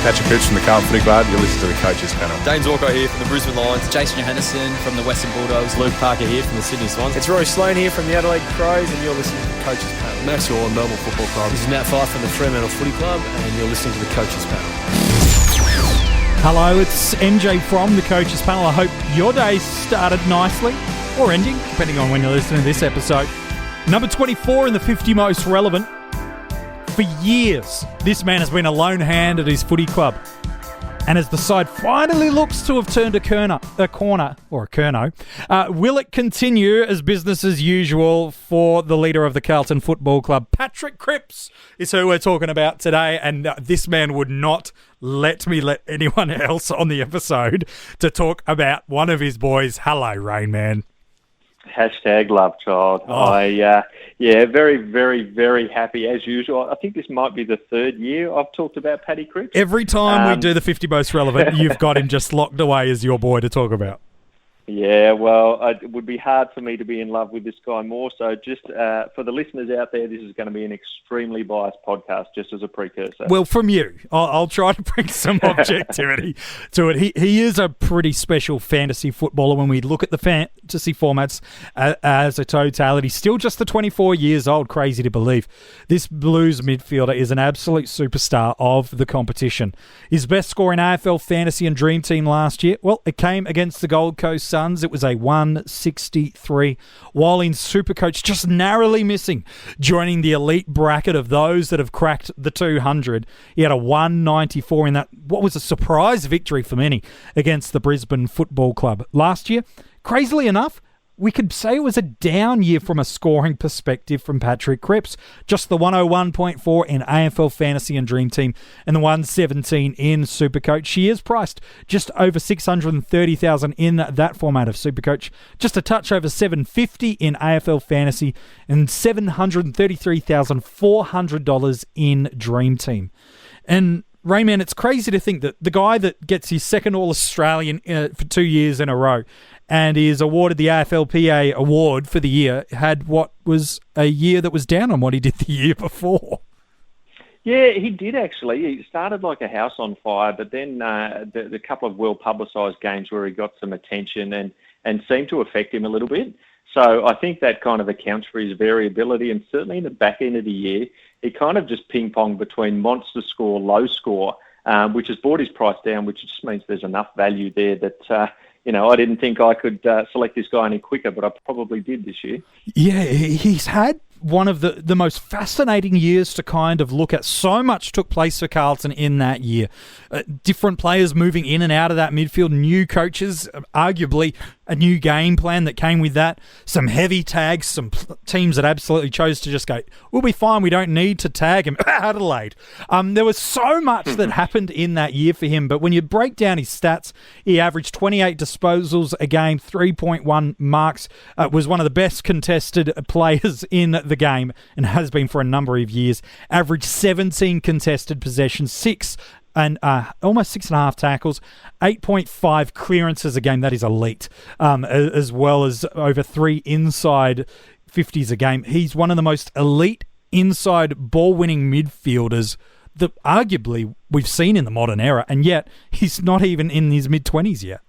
Patrick Cripps from the Carlton Football Club. You're listening to the Coaches Panel. James Walker here from the Brisbane Lions. Jason Johannesson from the Western Bulldogs. Luke Parker here from the Sydney Swans. It's Roy Sloane here from the Adelaide Crows, and you're listening to the Coaches Panel. Max Orr, Melbourne Football Club. This is Matt Fyfe from the Fremantle Footy Club, and you're listening to the Coaches Panel. Hello, it's MJ from the Coaches Panel. I hope your day started nicely, or ending, depending on when you're listening to this episode. Number 24 in the 50 most relevant. For years, this man has been a lone hand at his footy club. And as the side finally looks to have turned a corner, will it continue as business as usual for the leader of the Carlton Football Club? Patrick Cripps is who we're talking about today, and this man would not let me let anyone else on the episode to talk about one of his boys. Hello, Rainman. Hashtag love child. Oh. Very, very, very happy as usual. I think this might be the third year I've talked about Paddy Cripps. Every time we do the 50 most relevant, you've got him just locked away as your boy to talk about. Yeah, well, it would be hard for me to be in love with this guy more. So just for the listeners out there, this is going to be an extremely biased podcast, just as a precursor. Well, from you, I'll try to bring some objectivity to it. He is a pretty special fantasy footballer when we look at the fantasy formats as a totality. Still just the 24 years old, crazy to believe. This Blues midfielder is an absolute superstar of the competition. His best score in AFL Fantasy and Dream Team last year, well, it came against the Gold Coast Suns. It was a 163, while in SuperCoach just narrowly missing, joining the elite bracket of those that have cracked the 200. He had a 194 in that, what was a surprise victory for many, against the Brisbane Football Club. Last year, crazily enough, we could say it was a down year from a scoring perspective from Patrick Cripps. Just the 101.4 in AFL Fantasy and Dream Team and the 117 in SuperCoach. She is priced just over $630,000 in that format of SuperCoach. Just a touch over $750 in AFL Fantasy and $733,400 in Dream Team. And Rainman, it's crazy to think that the guy that gets his second All-Australian for 2 years in a row and is awarded the AFLPA award for the year had what was a year that was down on what he did the year before. Yeah, he did actually. He started like a house on fire, but then the couple of well-publicised games where he got some attention and seemed to affect him a little bit. So I think that kind of accounts for his variability, and certainly in the back end of the year, he kind of just ping-ponged between monster score, low score, which has brought his price down, which just means there's enough value there that, I didn't think I could select this guy any quicker, but I probably did this year. Yeah, he's had one of the most fascinating years to kind of look at. So much took place for Carlton in that year. Different players moving in and out of that midfield, new coaches, arguably a new game plan that came with that, some heavy tags, some teams that absolutely chose to just go, we'll be fine, we don't need to tag him. Adelaide. There was so much that happened in that year for him, but when you break down his stats, he averaged 28 disposals a game, 3.1 marks, was one of the best contested players in the game and has been for a number of years. Averaged 17 contested possessions, almost 6.5 tackles, 8.5 clearances a game. That is elite, as well as over 3 inside 50s a game. He's one of the most elite inside ball-winning midfielders that arguably we've seen in the modern era, and yet he's not even in his mid-20s yet.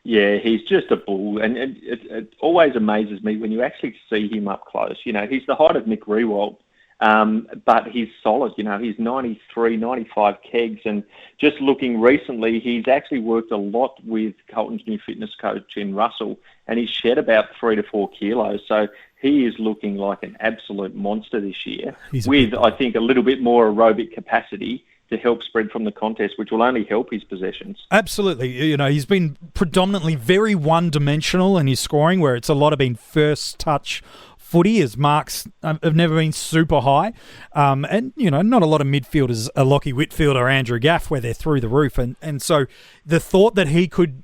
Yeah, he's just a bull, and it always amazes me when you actually see him up close. He's the height of Nick Riewoldt, but he's solid. He's 93, 95 kegs, and just looking recently, he's actually worked a lot with Carlton's new fitness coach in Russell, and he's shed about 3 to 4 kilos. So he is looking like an absolute monster this year, with, I think, a little bit more aerobic capacity to help spread from the contest, which will only help his possessions. Absolutely. He's been predominantly very one-dimensional in his scoring, where it's a lot of been first touch footy. His marks have never been super high. And not a lot of midfielders are Lockie Whitfield or Andrew Gaff, where they're through the roof. And so the thought that he could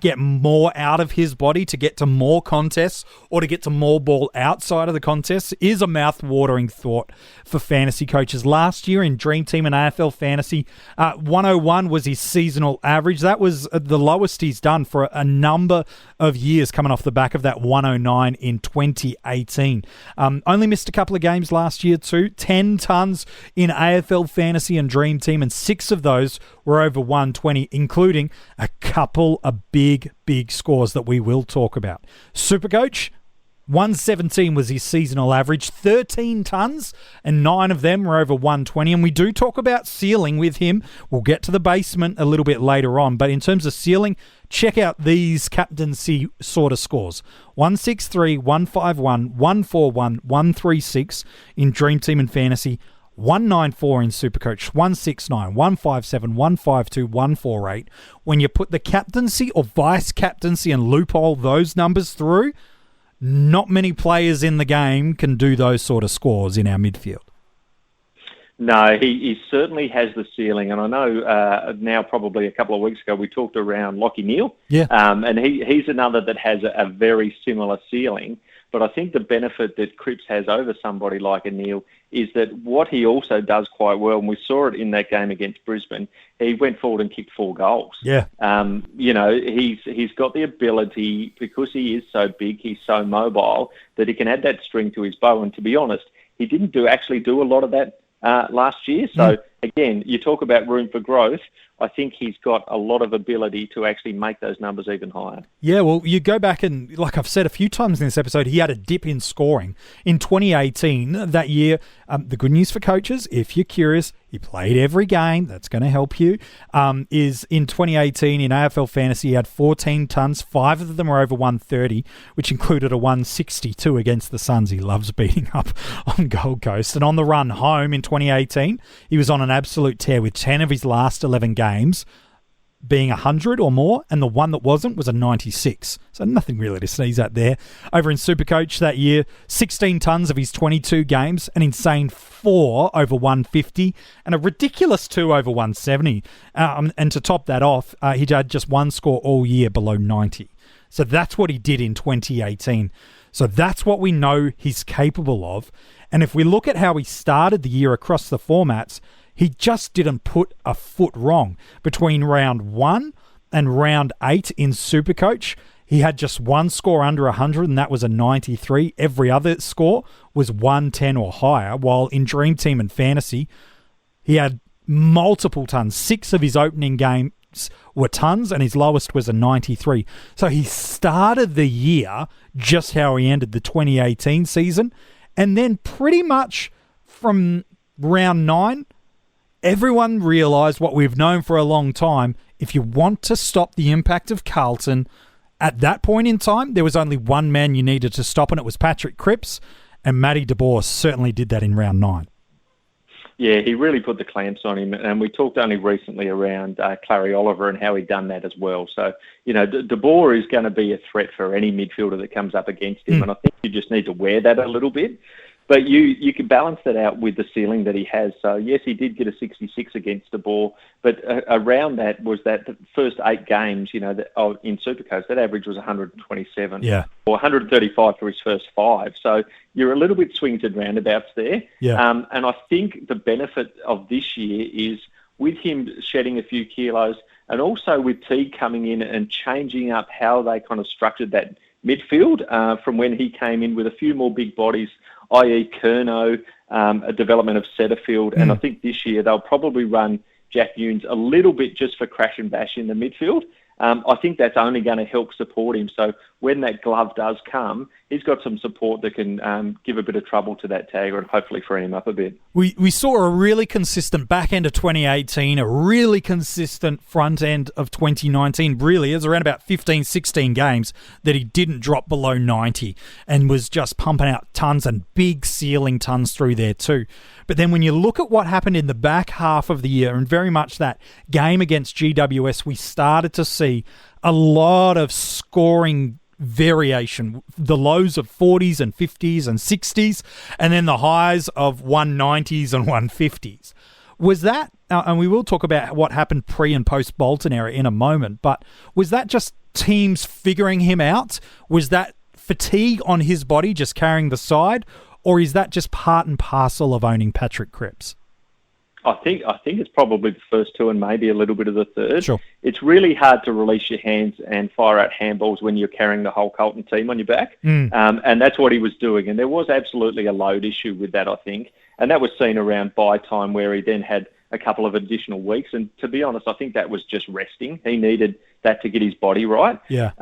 get more out of his body, to get to more contests, or to get to more ball outside of the contests is a mouth-watering thought for fantasy coaches. Last year in Dream Team and AFL Fantasy, 101 was his seasonal average. That was the lowest he's done for a number of years, coming off the back of that 109 in 2018. Only missed a couple of games last year too. 10 tons in AFL Fantasy and Dream Team, and 6 of those were over 120, including a couple of big scores that we will talk about. SuperCoach, 117 was his seasonal average, 13 tons, and 9 of them were over 120. And we do talk about ceiling with him. We'll get to the basement a little bit later on. But in terms of ceiling, check out these captaincy sort of scores. 163, 151, 141, 136 in Dream Team and Fantasy. 194 in SuperCoach, 169, 157, 152, 148. When you put the captaincy or vice captaincy and loophole those numbers through, not many players in the game can do those sort of scores in our midfield. No, he certainly has the ceiling. And I know now probably a couple of weeks ago we talked around Lachie Neale. Yeah. And he's another that has a very similar ceiling. But I think the benefit that Cripps has over somebody like a Neale is that what he also does quite well, and we saw it in that game against Brisbane, he went forward and kicked 4 goals. Yeah. He's got the ability, because he is so big, he's so mobile, that he can add that string to his bow. And to be honest, he didn't actually do a lot of that last year. So, again, you talk about room for growth. I think he's got a lot of ability to actually make those numbers even higher. Yeah, well, you go back and, like I've said a few times in this episode, he had a dip in scoring. In 2018, that year, the good news for coaches, if you're curious, he played every game. That's going to help you. Is in 2018 in AFL Fantasy, he had 14 tons. 5 of them were over 130, which included a 162 against the Suns. He loves beating up on Gold Coast. And on the run home in 2018, he was on an absolute tear with 10 of his last 11 games being 100 or more, and the one that wasn't was a 96. So nothing really to sneeze at there. Over in SuperCoach that year, 16 tons of his 22 games, an insane 4 over 150, and a ridiculous 2 over 170. And to top that off, he had just 1 score all year below 90. So that's what he did in 2018. So that's what we know he's capable of. And if we look at how he started the year across the formats, he just didn't put a foot wrong. Between round 1 and round 8 in SuperCoach, he had just 1 score under 100, and that was a 93. Every other score was 110 or higher, while in Dream Team and Fantasy, he had multiple tons. 6 of his opening games were tons, and his lowest was a 93. So he started the year just how he ended the 2018 season, and then pretty much from round 9, everyone realised what we've known for a long time. If you want to stop the impact of Carlton, at that point in time, there was only one man you needed to stop, and it was Patrick Cripps, and Matty De Boer certainly did that in round 9. Yeah, he really put the clamps on him, and we talked only recently around Clary Oliver and how he'd done that as well. So, De Boer is going to be a threat for any midfielder that comes up against him, and I think you just need to wear that a little bit. But you can balance that out with the ceiling that he has. So, yes, he did get a 66 against De Boer, but around that was that the first 8 games, in SuperCoach, that average was 127. Yeah. Or 135 for his first 5. So you're a little bit swings and roundabouts there. Yeah. And I think the benefit of this year is with him shedding a few kilos, and also with Teague coming in and changing up how they kind of structured that midfield from when he came in with a few more big bodies, i.e. Curnow, a development of Setterfield. And I think this year they'll probably run Jack Yunes a little bit just for crash and bash in the midfield. I think that's only going to help support him. So when that glove does come, he's got some support that can give a bit of trouble to that tagger and hopefully free him up a bit. We saw a really consistent back end of 2018, a really consistent front end of 2019. Really, it was around about 15, 16 games that he didn't drop below 90 and was just pumping out tons and big ceiling tons through there too. But then when you look at what happened in the back half of the year, and very much that game against GWS, we started to see a lot of scoring variation, the lows of 40s and 50s and 60s, and then the highs of 190s and 150s. Was that, and we will talk about what happened pre and post Bolton era in a moment, but was that just teams figuring him out? Was that fatigue on his body just carrying the side, or is that just part and parcel of owning Patrick Cripps? I think it's probably the first two and maybe a little bit of the third. Sure. It's really hard to release your hands and fire out handballs when you're carrying the whole Carlton team on your back. And that's what he was doing. And there was absolutely a load issue with that, I think. And that was seen around bye time where he then had a couple of additional weeks. And to be honest, I think that was just resting. He needed that to get his body right. Yeah.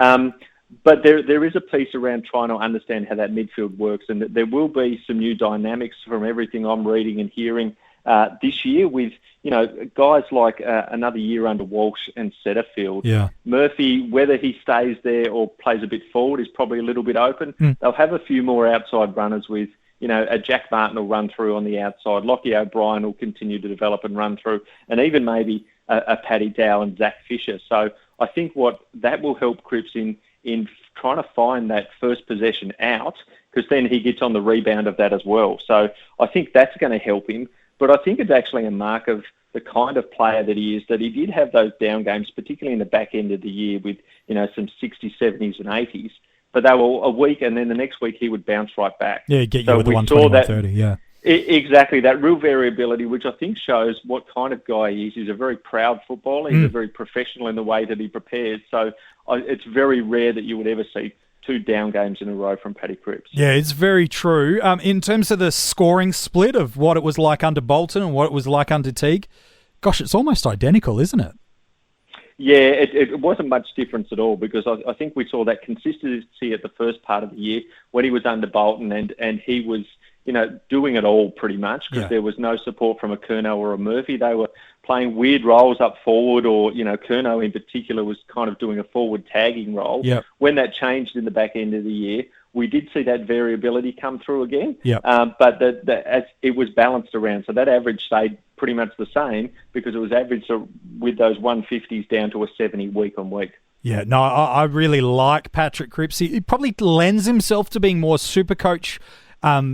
But there is a piece around trying to understand how that midfield works. And there will be some new dynamics from everything I'm reading and hearing this year with, guys like another year under Walsh and Setterfield. Yeah. Murphy, whether he stays there or plays a bit forward is probably a little bit open. They'll have a few more outside runners with, a Jack Martin will run through on the outside. Lockie O'Brien will continue to develop and run through, and even maybe a Paddy Dow and Zach Fisher. So I think what that will help Cripps in trying to find that first possession out, because then he gets on the rebound of that as well. So I think that's going to help him. But I think it's actually a mark of the kind of player that he is, that he did have those down games, particularly in the back end of the year with, some 60s, 70s and 80s. But they were a week, and then the next week he would bounce right back. Yeah, get you with the 120, 130, yeah. Exactly, that real variability, which I think shows what kind of guy he is. He's a very proud footballer. He's a very professional in the way that he prepares. So it's very rare that you would ever see two down games in a row from Paddy Cripps. Yeah, it's very true. In terms of the scoring split of what it was like under Bolton and what it was like under Teague, gosh, it's almost identical, isn't it? Yeah, it wasn't much difference at all, because I think we saw that consistency at the first part of the year when he was under Bolton, and he was, doing it all pretty much, because there was no support from a Curnow or a Murphy. They were playing weird roles up forward, or, Curnow in particular was kind of doing a forward tagging role. Yep. When that changed in the back end of the year, we did see that variability come through again. Yep. But as it was balanced around, so that average stayed pretty much the same, because it was averaged with those 150s down to a 70 week on week. Yeah, no, I really like Patrick Cripps. He probably lends himself to being more SuperCoach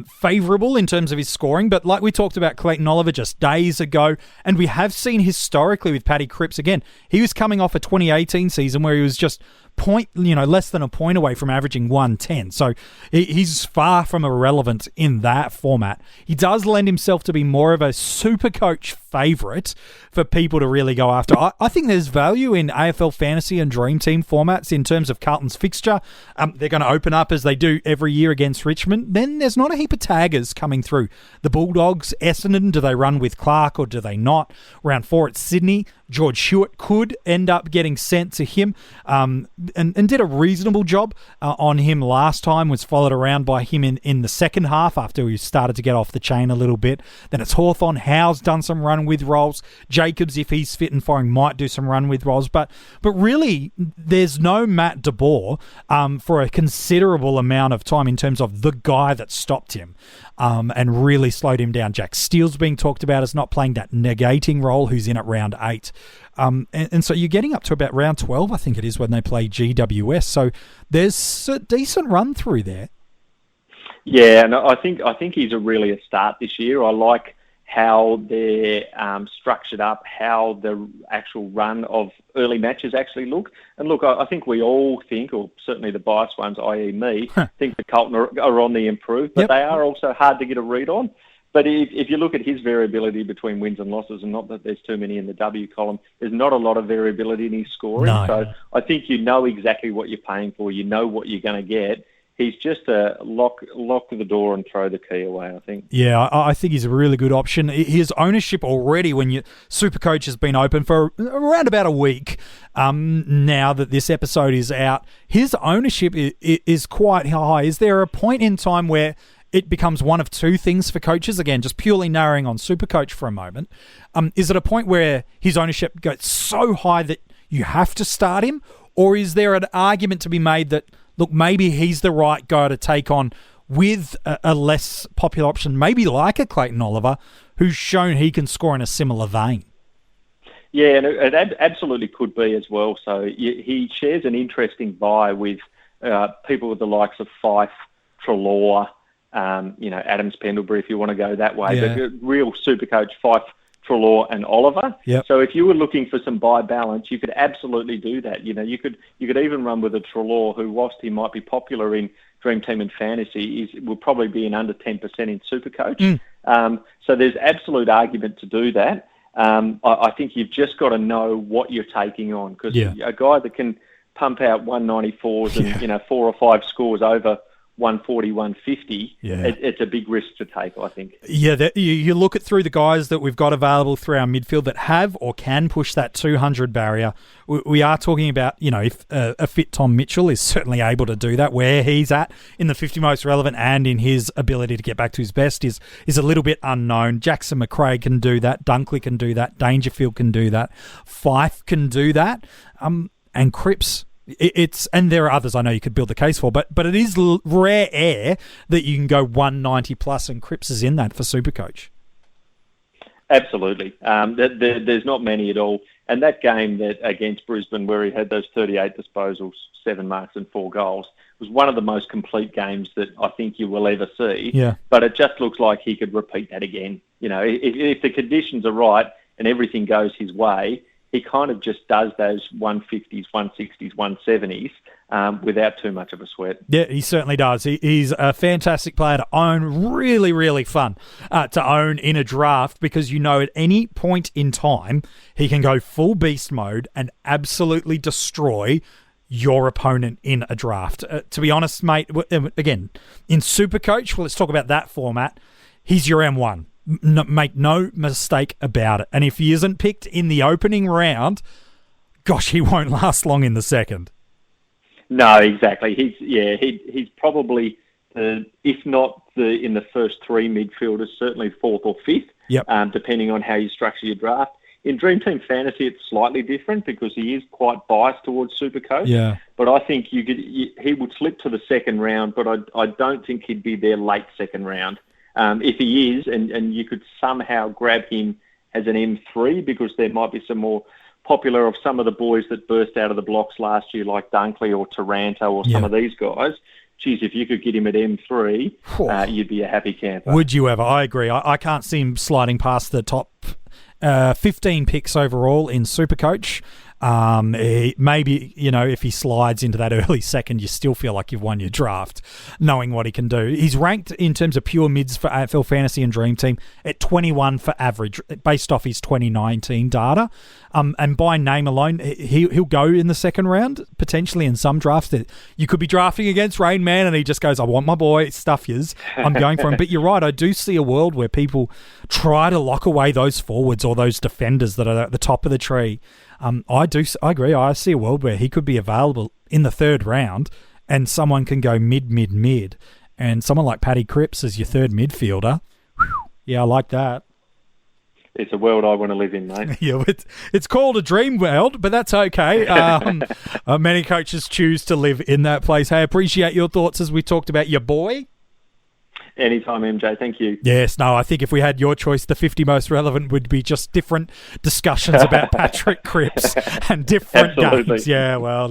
favourable in terms of his scoring, but like we talked about Clayton Oliver just days ago, and we have seen historically with Paddy Cripps, again, he was coming off a 2018 season where he was just less than a point away from averaging 110. So he's far from irrelevant in that format. He does lend himself to be more of a SuperCoach favourite for people to really go after. I think there's value in AFL Fantasy and DreamTeam formats in terms of Carlton's fixture. They're going to open up as they do every year against Richmond. Then there's not a heap of taggers coming through. The Bulldogs, Essendon, do they run with Clark or do they not? Round 4 at Sydney, George Hewitt could end up getting sent to him, and did a reasonable job on him last time, was followed around by him in the second half after he started to get off the chain a little bit. Then it's Hawthorn. Howe's done some run with roles. Jacobs, if he's fit and firing, might do some run with roles. But really, there's no Matt De Boer for a considerable amount of time in terms of the guy that stopped him and really slowed him down. Jack Steele's being talked about as not playing that negating role, who's in at round 8. And so you're getting up to about round 12, I think it is, when they play GWS. So there's a decent run through there. Yeah, and I think he's really a start this year. I like how they're structured up, how the actual run of early matches actually look. And look, I think we all think, or certainly the biased ones, i.e. me, think the Carlton are on the improve, but they are also hard to get a read on. But if you look at his variability between wins and losses, and not that there's too many in the W column, there's not a lot of variability in his scoring. No. So I think you know exactly what you're paying for. You know what you're going to get. He's just a lock the door and throw the key away, I think. Yeah, I think he's a really good option. His ownership already, when SuperCoach has been open for around about a week now that this episode is out, his ownership is quite high. Is there a point in time where it becomes one of two things for coaches? Again, just purely narrowing on SuperCoach for a moment. Is it a point where his ownership goes so high that you have to start him? Or is there an argument to be made that, look, maybe he's the right guy to take on with a less popular option, maybe like a Clayton Oliver, who's shown he can score in a similar vein? Yeah, and it absolutely could be as well. So he shares an interesting buy with people with the likes of Fife, Treloar, Adams, Pendlebury, if you want to go that way. Yeah. But real SuperCoach, Fife, Treloar and Oliver. Yep. So if you were looking for some buy balance, you could absolutely do that. You know, you could even run with a Treloar who, whilst he might be popular in DreamTeam and Fantasy, will probably be in under 10% in SuperCoach. So there's absolute argument to do that. I think you've just got to know what you're taking on, because a guy that can pump out 194s and 4 or 5 scores over 140, 150, it's a big risk to take, I think. Yeah, you look at through the guys that we've got available through our midfield that have or can push that 200 barrier. We are talking about, if a fit Tom Mitchell is certainly able to do that. Where he's at in the 50 most relevant and in his ability to get back to his best is a little bit unknown. Jackson McRae can do that. Dunkley can do that. Dangerfield can do that. Fife can do that. And Cripps... and there are others I know you could build the case for, but it is rare air that you can go 190 plus, and Cripps is in that for SuperCoach. Absolutely. There's not many at all. And that game that against Brisbane, where he had those 38 disposals, 7 marks and 4 goals, was one of the most complete games that I think you will ever see. Yeah. But it just looks like he could repeat that again. If the conditions are right and everything goes his way, he kind of just does those 150s, 160s, 170s without too much of a sweat. Yeah, he certainly does. He's a fantastic player to own, really, really fun to own in a draft, because at any point in time, he can go full beast mode and absolutely destroy your opponent in a draft. To be honest, mate, again, in SuperCoach, let's talk about that format, he's your M1. Make no mistake about it. And if he isn't picked in the opening round, gosh, he won't last long in the second. No, exactly. He's probably, if not in the first 3 midfielders, certainly 4th or 5th, depending on how you structure your draft. In DreamTeam Fantasy, it's slightly different because he is quite biased towards SuperCoach. Yeah. But I think he would slip to the second round, but I don't think he'd be there late second round. If he is, and you could somehow grab him as an M3, because there might be some more popular of some of the boys that burst out of the blocks last year, like Dunkley or Taranto or some of these guys. Geez, if you could get him at M3, you'd be a happy camper. Would you ever? I agree. I can't see him sliding past the top 15 picks overall in SuperCoach. Maybe, if he slides into that early second, you still feel like you've won your draft, knowing what he can do. He's ranked in terms of pure mids for AFL Fantasy and Dream Team at 21 for average, based off his 2019 data. And by name alone, he'll go in the second round, potentially in some drafts. You could be drafting against Rainman and he just goes, I want my boy, stuff yous, I'm going for him. But you're right, I do see a world where people try to lock away those forwards or those defenders that are at the top of the tree. I agree. I see a world where he could be available in the third round and someone can go mid. And someone like Patrick Cripps as your third midfielder. Yeah, I like that. It's a world I want to live in, mate. Yeah, it's called a dream world, but that's okay. Many coaches choose to live in that place. Hey, appreciate your thoughts as we talked about your boy. Anytime, MJ. Thank you. Yes, no, I think if we had your choice, the 50 most relevant would be just different discussions about Patrick Cripps and different games. Yeah, well,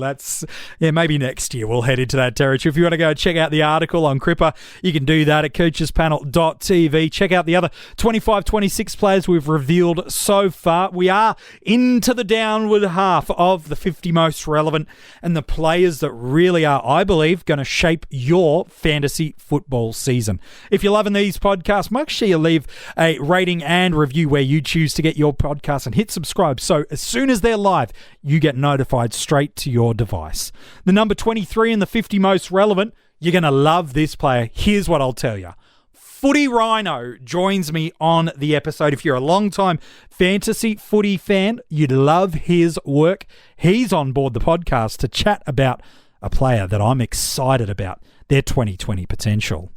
maybe next year we'll head into that territory. If you want to go check out the article on Cripper, you can do that at coachespanel.tv. Check out the other 25, 26 players we've revealed so far. We are into the downward half of the 50 most relevant and the players that really are, I believe, going to shape your fantasy football season. If you're loving these podcasts, make sure you leave a rating and review where you choose to get your podcast and hit subscribe. So as soon as they're live, you get notified straight to your device. The number 23 in the 50 most relevant, you're going to love this player. Here's what I'll tell you. Footy Rhino joins me on the episode. If you're a long-time fantasy footy fan, you'd love his work. He's on board the podcast to chat about a player that I'm excited about, their 2020 potential.